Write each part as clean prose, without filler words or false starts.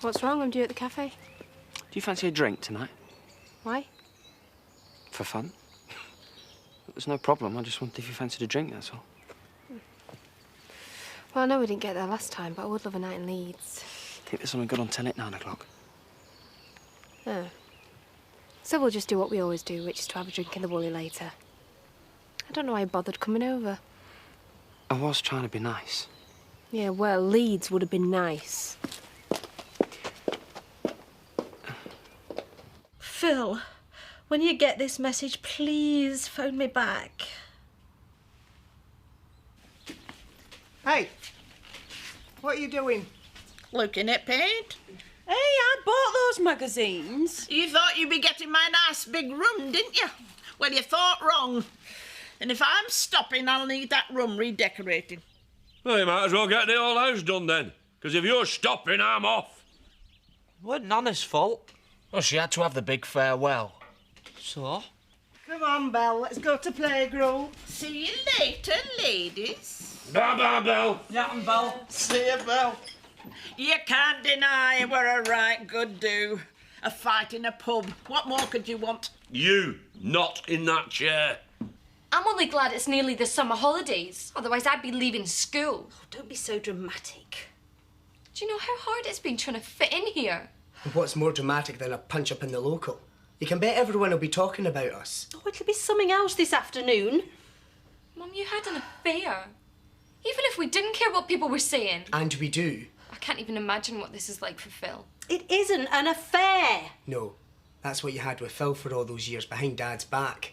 What's wrong? I'm due at the cafe. Do you fancy a drink tonight? Why? For fun. There's no problem. I just wondered if you fancied a drink, that's all. Well, I know we didn't get there last time, but I would love a night in Leeds. I think there's something good on telly at 9 o'clock. Oh. So we'll just do what we always do, which is to have a drink in the Woolly later. I don't know why you bothered coming over. I was trying to be nice. Yeah, well, Leeds would have been nice. Phil, when you get this message, please phone me back. Hey, what are you doing? Looking at paint. Hey, I bought those magazines. You thought you'd be getting my nice big room, didn't you? Well, you thought wrong. And if I'm stopping, I'll need that room redecorating. Well, you might as well get the whole house done then. Because if you're stopping, I'm off. It wasn't Nana's fault. Well, she had to have the big farewell. So? Come on, Belle, let's go to playgroup. See you later, ladies. Bye-bye, Belle. Yeah, and Belle. See you, Belle. You can't deny we're a right good do. A fight in a pub. What more could you want? You, not in that chair. I'm only glad it's nearly the summer holidays. Otherwise, I'd be leaving school. Oh, don't be so dramatic. Do you know how hard it's been trying to fit in here? What's more dramatic than a punch-up in the local? You can bet everyone will be talking about us. Oh, it'll be something else this afternoon. Mum, you had an affair. Even if we didn't care what people were saying. And we do. I can't even imagine what this is like for Phil. It isn't an affair. No, that's what you had with Phil for all those years behind Dad's back.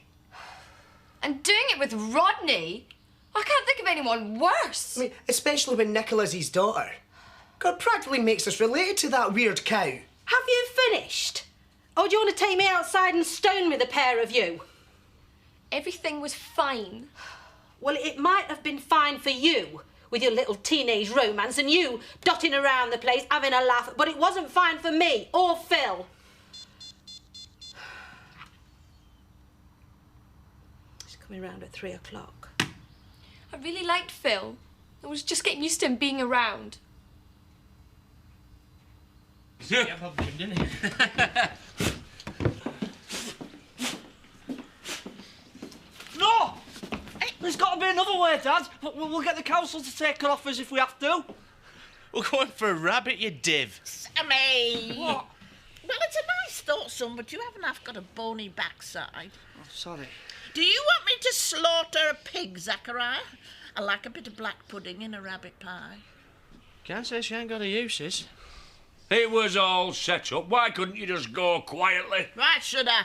And doing it with Rodney? I can't think of anyone worse. I mean, especially when Nicola's his daughter. God practically makes us related to that weird cow. Have you finished? Or do you want to take me outside and stone me, the pair of you? Everything was fine. Well, it might have been fine for you, with your little teenage romance and you dotting around the place having a laugh, but it wasn't fine for me or Phil. He's coming round at 3 o'clock. I really liked Phil. I was just getting used to him being around. Yeah, Bob didn't he? No! There's got to be another way, Dad. We'll get the council to take it off us if we have to. We're going for a rabbit, you div. Sammy! What? Well, it's a nice thought, son, but you haven't half got a bony backside. Oh, sorry. Do you want me to slaughter a pig, Zachariah? I like a bit of black pudding in a rabbit pie. Can't say she ain't got her uses. It was all set up. Why couldn't you just go quietly? Why should I?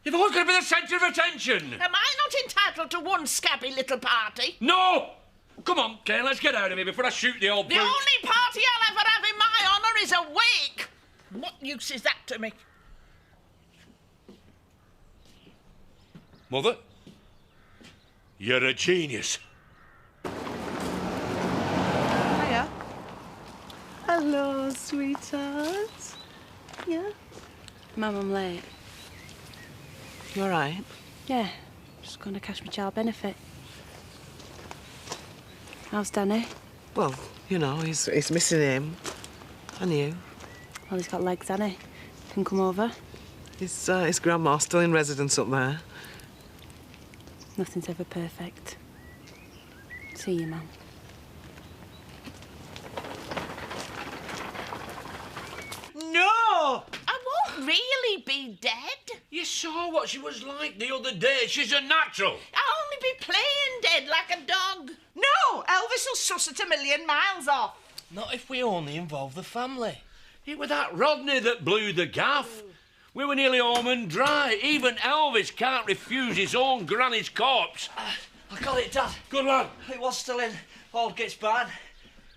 You've always got to be the centre of attention. Am I not entitled to one scabby little party? No! Come on, Kane, let's get out of here before I shoot the old The brute. only party I'll ever have in my honour is a wake. What use is that to me? Mother, you're a genius. Hiya. Hello, sweetheart. Yeah? Mum, I'm late. You all right? Yeah, just going to cash my child benefit. How's Danny? Well, you know, he's missing him. And you? Well, he's got legs, hasn't he? Can come over. His grandma's still in residence up there. Nothing's ever perfect. See you, Mum. No! I won't really be dead. You saw what she was like the other day. She's a natural. I'll only be playing dead like a dog. No! Elvis will suss it 1,000,000 miles off. Not if we only involve the family. It was that Rodney that blew the gaff. We were nearly home and dry. Even Elvis can't refuse his own granny's corpse. I got it, Dad. Good lad. It was still in Aldgate's barn.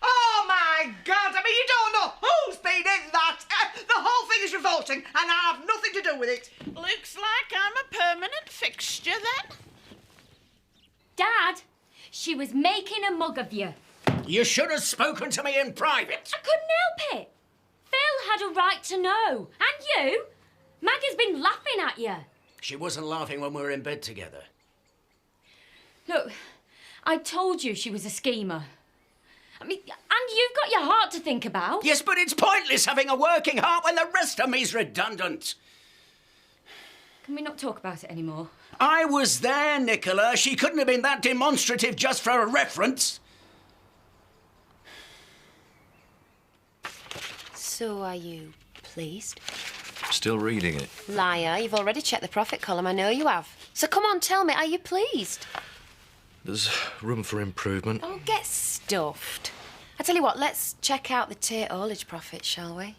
Oh, my God! I mean, you don't know who's been in that! The whole thing is revolting, and I have nothing to do with it. Looks like I'm a permanent fixture then. Dad, she was making a mug of you. You should have spoken to me in private. I couldn't help it. Phil had a right to know. And you? Maggie's been laughing at you. She wasn't laughing when we were in bed together. Look, I told you she was a schemer. I mean, and you've got your heart to think about. Yes, but it's pointless having a working heart when the rest of me's redundant. Can we not talk about it anymore? I was there, Nicola. She couldn't have been that demonstrative just for a reference. So are you pleased? Still reading it. Liar, you've already checked the profit column. I know you have. So come on, tell me, are you pleased? There's room for improvement. Oh, get stuffed. I tell you what, let's check out the Tate haulage profits, shall we?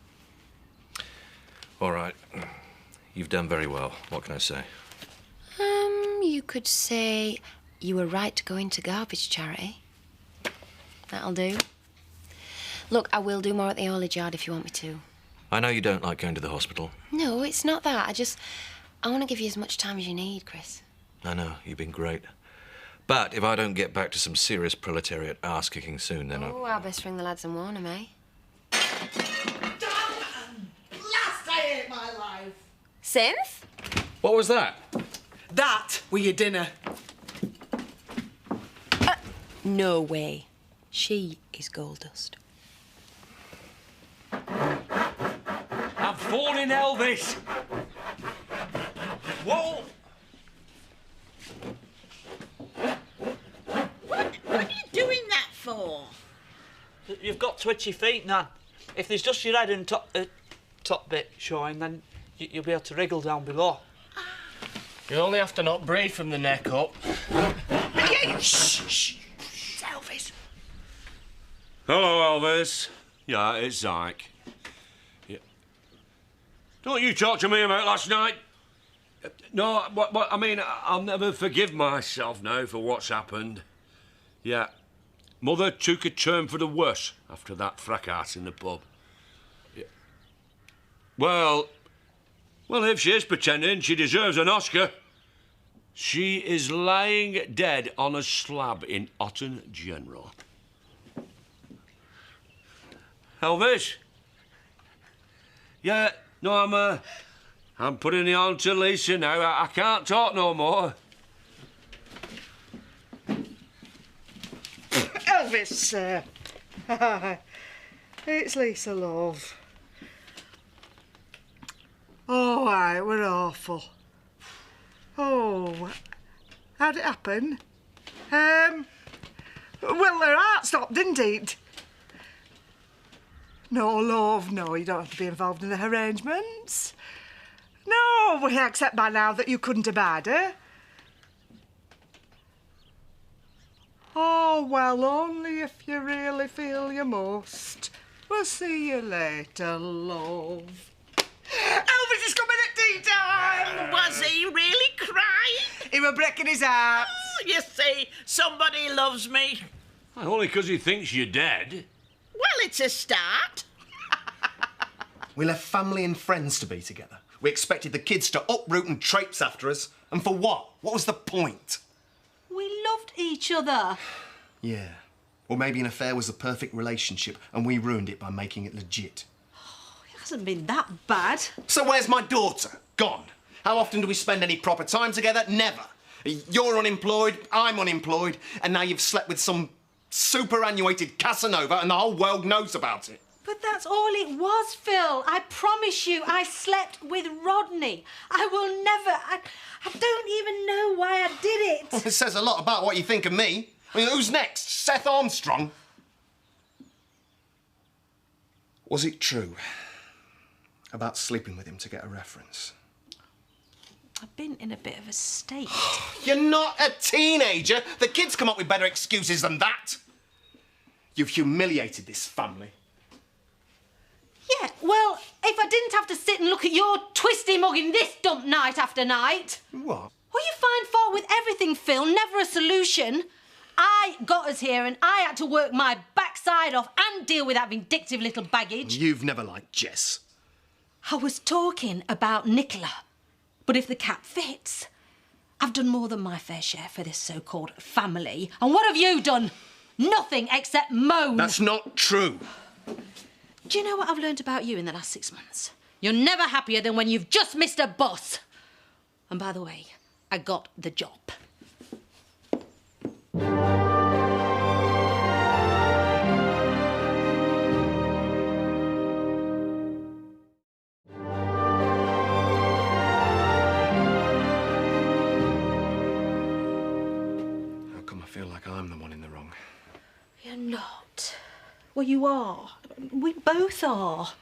All right. You've done very well. What can I say? You could say you were right to go into garbage charity. That'll do. Look, I will do more at the haulage yard if you want me to. I know you don't like going to the hospital. No, it's not that. I want to give you as much time as you need, Chris. I know, you've been great. But if I don't get back to some serious proletariat ass-kicking soon, then Oh, I'll best ring the lads and warn them, eh? Damn and blast, I hate my life. Synth? What was that? That were your dinner. No way. She is gold dust. I'm phoning Elvis. Whoa! What are you doing that for? You've got twitchy feet, Nan. If there's just your head and top bit showing, then you'll be able to wriggle down below. You only have to not breathe from the neck up. Shh. It's Elvis. Hello, Elvis. Yeah, it's Zyke. Yeah. Don't you talk to me about last night? No, what, I mean, I'll never forgive myself now for what's happened. Yeah. Mother took a turn for the worse after that fracas in the pub. Yeah. Well, if she is pretending, she deserves an Oscar. She is lying dead on a slab in Otten General. Elvis? Yeah, no, I'm putting it on to Lisa now. I can't talk no more. Elvis, it's Lisa, love. All right, we're awful. Oh, how'd it happen? Well, their heart stopped, didn't it? No, love, no, you don't have to be involved in the arrangements. No, we accept by now that you couldn't abide her. Oh, well, only if you really feel you must. We'll see you later, love. Elvis is coming at tea time! Was he really crying? He were breaking his heart. Oh, you see, somebody loves me. Only 'cause he thinks you're dead. Well, it's a start. We left family and friends to be together. We expected the kids to uproot and traipse after us. And for what? What was the point? We loved each other. Yeah. Or maybe an affair was the perfect relationship and we ruined it by making it legit. It hasn't been that bad. So where's my daughter? Gone. How often do we spend any proper time together? Never. You're unemployed, I'm unemployed, and now you've slept with some superannuated Casanova and the whole world knows about it. But that's all it was, Phil. I promise you, I slept with Rodney. I will never... I don't even know why I did it. It says a lot about what you think of me. I mean, who's next? Seth Armstrong? Was it true about sleeping with him to get a reference? I've been in a bit of a state. You're not a teenager. The kids come up with better excuses than that. You've humiliated this family. Yeah, well, if I didn't have to sit and look at your twisty mug in this dump night after night... What? Well, you find fault with everything, Phil, never a solution. I got us here and I had to work my backside off and deal with that vindictive little baggage. You've never liked Jess. I was talking about Nicola. But if the cap fits, I've done more than my fair share for this so-called family. And what have you done? Nothing except moan. That's not true. Do you know what I've learned about you in the last 6 months? You're never happier than when you've just missed a bus. And by the way, I got the job. not. Well, you are. We both are.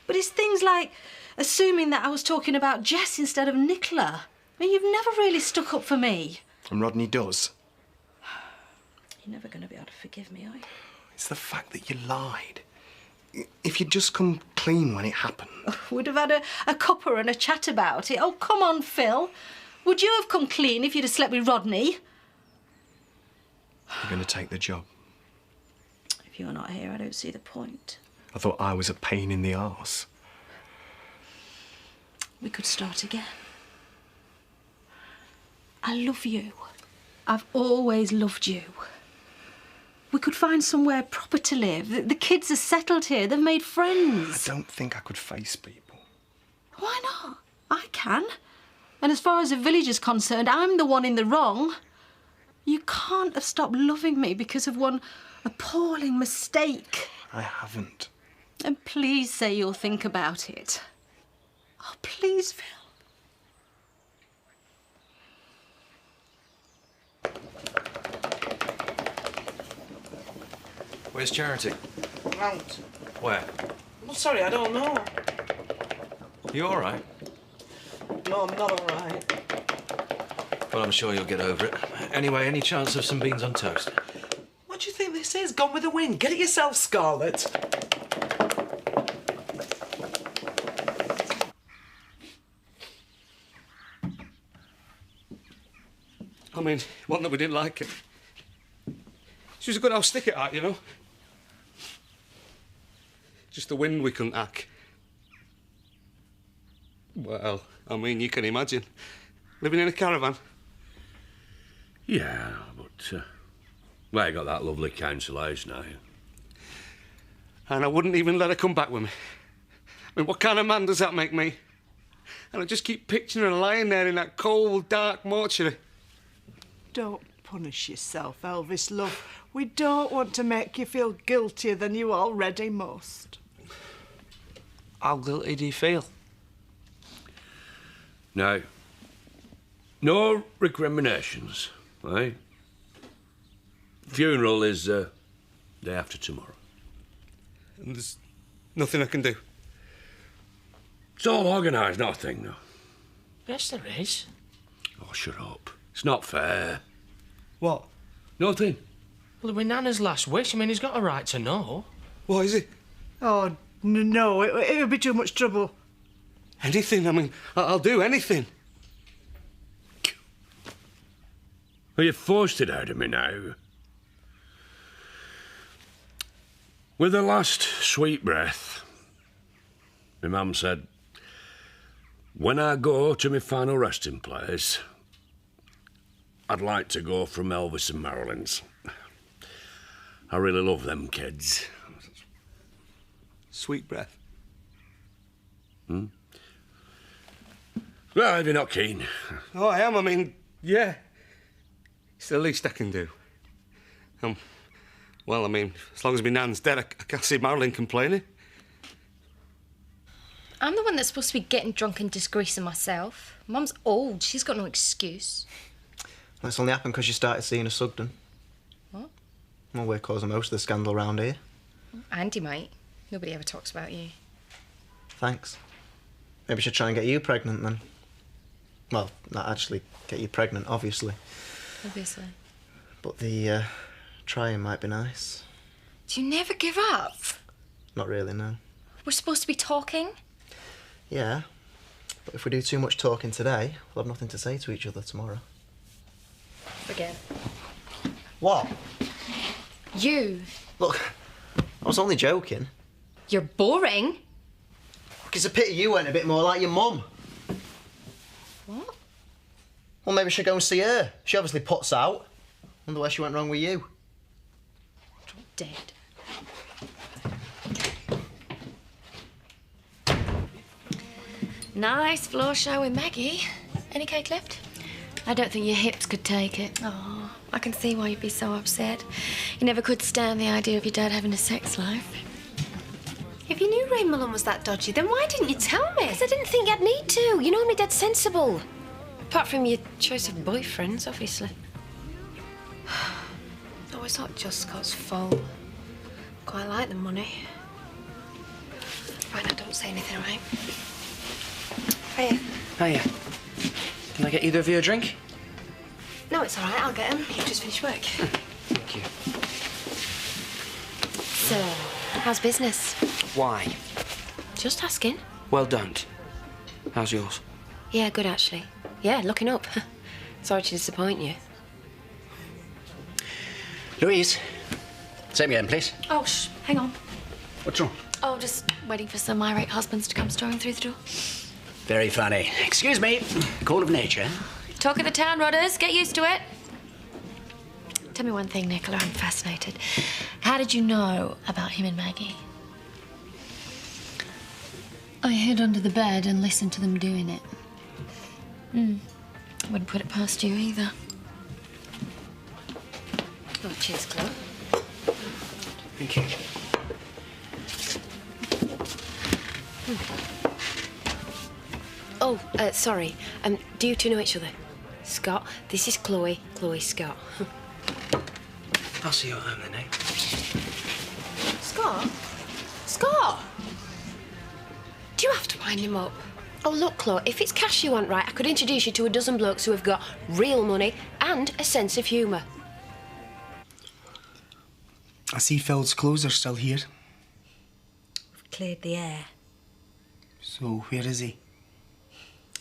But it's things like assuming that I was talking about Jess instead of Nicola. I mean, you've never really stuck up for me. And Rodney does. You're never going to be able to forgive me, are you? It's the fact that you lied. If you'd just come clean when it happened. We'd have had a cuppa and a chat about it. Oh, come on, Phil. Would you have come clean if you'd have slept with Rodney? You're going to take the job. If you're not here, I don't see the point. I thought I was a pain in the arse. We could start again. I love you. I've always loved you. We could find somewhere proper to live. The kids are settled here. They've made friends. I don't think I could face people. Why not? I can. And as far as the village is concerned, I'm the one in the wrong. You can't have stopped loving me because of one appalling mistake. I haven't. And please say you'll think about it. Oh, please, Phil. Where's Charity? Out. Where? I'm sorry, I don't know. You all right? No, I'm not all right. Well, I'm sure you'll get over it. Anyway, any chance of some beans on toast? What do you think this is? Gone with the wind. Get it yourself, Scarlett. I mean, one that we didn't like it. She was a good old stick at that, you know. Just the wind we couldn't hack. Well, I mean, you can imagine. Living in a caravan. Yeah, but, well, you got that lovely council house now. And I wouldn't even let her come back with me. I mean, what kind of man does that make me? And I just keep picturing her lying there in that cold, dark mortuary. Don't punish yourself, Elvis, love. We don't want to make you feel guiltier than you already must. How guilty do you feel? No. No recriminations, eh? Funeral is day after tomorrow. And there's nothing I can do. It's all organised, nothing, no. Yes, there is. Oh, shut up. It's not fair. What? Nothing. Well, it was Nana's last wish. I mean, he's got a right to know. What is it? Oh, no, it would be too much trouble. Anything, I mean, I'll do anything. Well, you forced it out of me now. With the last sweet breath, my mum said, when I go to my final resting place, I'd like to go from Elvis and Marilyn's. I really love them kids. Sweet breath. Hmm? Well, if you're not keen. Oh, I am. I mean, yeah. It's the least I can do. Well, I mean, as long as my nan's dead, I can't see Marilyn complaining. I'm the one that's supposed to be getting drunk and disgracing myself. Mum's old. She's got no excuse. That's only happened because you started seeing a Sugden. What? Well, we're causing most of the scandal around here. Andy might. Nobody ever talks about you. Thanks. Maybe we should try and get you pregnant then. Well, not actually get you pregnant, obviously. Obviously. But the trying might be nice. Do you never give up? Not really, no. We're supposed to be talking? Yeah. But if we do too much talking today, we'll have nothing to say to each other tomorrow. Again. What? You. Look, I was only joking. You're boring. It's a pity you went a bit more like your mum. What? Well, maybe we should go and see her. She obviously puts out. Wonder where she went wrong with you. Dead. Nice floor show with Maggie. Any cake left? I don't think your hips could take it. Oh, I can see why you'd be so upset. You never could stand the idea of your dad having a sex life. If you knew Ray Mullen was that dodgy, then why didn't you tell me? Because I didn't think I'd need to. You know me, dead sensible. Apart from your choice of boyfriends, obviously. Oh, it's not just Scott's fault. Quite like the money. Right, now don't say anything, all right? Hiya. Hiya. Can I get either of you a drink? No, it's all right. I'll get him. You've just finished work. Thank you. So, how's business? Why? Just asking. Well, don't. How's yours? Yeah, good, actually. Yeah, looking up. Sorry to disappoint you. Louise, say me again, please. Oh, hang on. What's wrong? Oh, just waiting for some irate husbands to come storming through the door. Very funny. Excuse me. Call of nature. Talk of the town, Rodders. Get used to it. Tell me one thing, Nicola. I'm fascinated. How did you know about him and Maggie? I hid under the bed and listened to them doing it. Wouldn't put it past you either. Oh, cheers, Chloe. Thank you. Oh, sorry. Do you two know each other? Scott, this is Chloe. Chloe Scott. I'll see you at home then, eh? Scott? Scott! Do you have to wind him up? Oh, look, Chloe, if it's cash you want, right, I could introduce you to a dozen blokes who have got real money and a sense of humour. I see Phil's clothes are still here. We've cleared the air. So, where is he?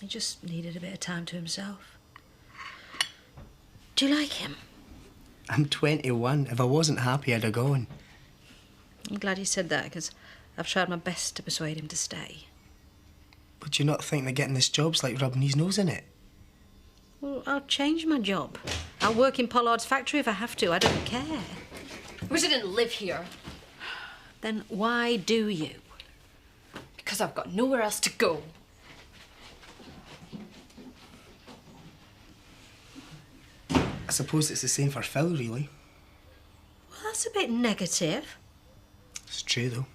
He just needed a bit of time to himself. Do you like him? I'm 21. If I wasn't happy, I'd have gone. I'm glad you said that, because I've tried my best to persuade him to stay. But do you not think that getting this job's like rubbing his nose in it? Well, I'll change my job. I'll work in Pollard's factory if I have to. I don't care. I wish I didn't live here. Then why do you? Because I've got nowhere else to go. I suppose it's the same for Phil, really. Well, that's a bit negative. It's true, though.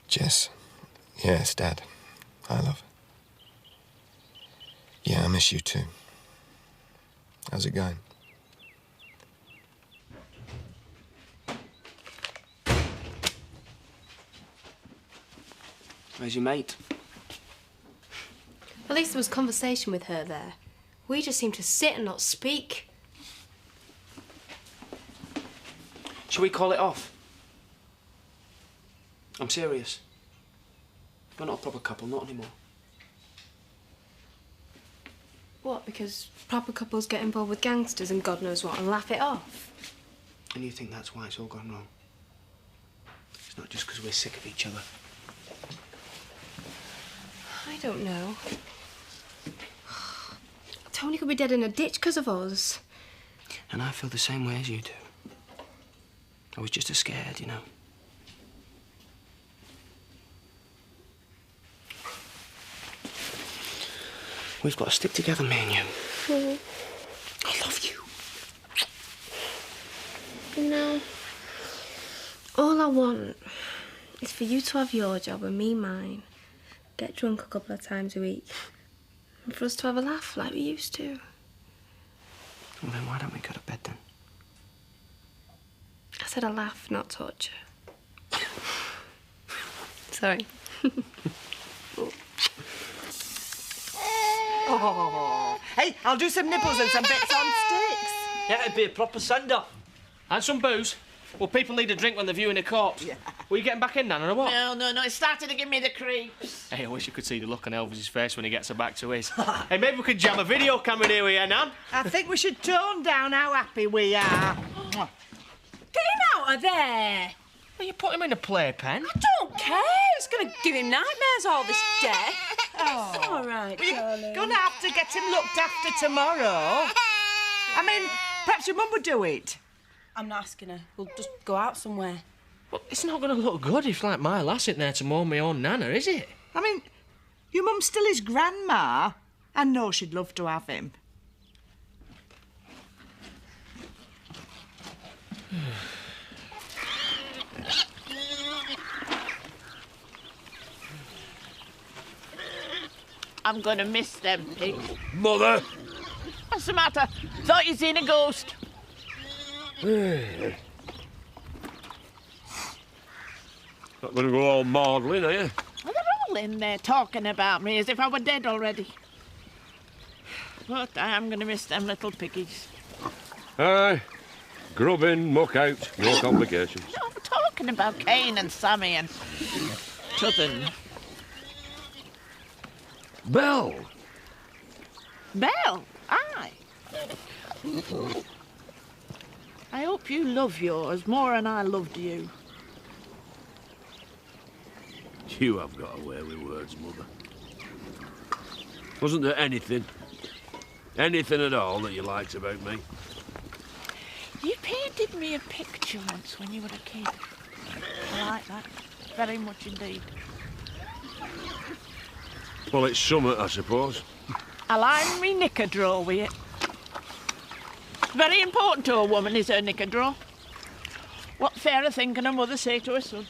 Jess. Yes, Dad. Hi, love. Yeah, I miss you too. How's it going? Where's your mate? At least there was conversation with her there. We just seemed to sit and not speak. Shall we call it off? I'm serious. We're not a proper couple, not anymore. What, because proper couples get involved with gangsters and God knows what and laugh it off? And you think that's why it's all gone wrong? It's not just because we're sick of each other. I don't know. Tony could be dead in a ditch because of us. And I feel the same way as you do. I was just as scared, you know. We've got to stick together, me and you. I love you. You know, all I want is for you to have your job and me mine. Get drunk a couple of times a week. And for us to have a laugh like we used to. Well, then why don't we go to bed then? I said a laugh, not torture. Sorry. Oh. Hey, I'll do some nipples and some bits on sticks. Yeah, it'd be a proper send-off. And some booze. Well, people need a drink when they're viewing a corpse. Yeah. Were you getting back in, Nan, or what? No, it started to give me the creeps. Hey, I wish you could see the look on Elvis's face when he gets her back to his. Hey, maybe we could jam a video camera in here, Nan? I think we should tone down how happy we are. Get him out of there. Well, you put him in a playpen. I don't care. It's going to give him nightmares all this day. Oh. It's all right, darling. You're going to have to get him looked after tomorrow. I mean, perhaps your mum would do it. I'm not asking her. We'll just go out somewhere. Well, it's not going to look good if, like, my lass isn't there to mourn my own Nana, is it? I mean, your mum's still his grandma. I know she'd love to have him. I'm going to miss them pigs. Mother! What's the matter? Thought you'd seen a ghost. Not going to go all maudlin, are you? Well, they're all in there talking about me as if I were dead already. But I am going to miss them little piggies. Aye. Grub in, muck out, no complications. No, I'm talking about Cain and Sammy and Tuthun. Belle! Belle? Aye. I hope you love yours more than I loved you. You have got a way with words, Mother. Wasn't there anything at all that you liked about me? You painted me a picture once when you were a kid. I like that very much indeed. Well, it's summer, I suppose. I line me knicker drawer with it. Very important to a woman is her knicker drawer. What fairer thing can a mother say to her son?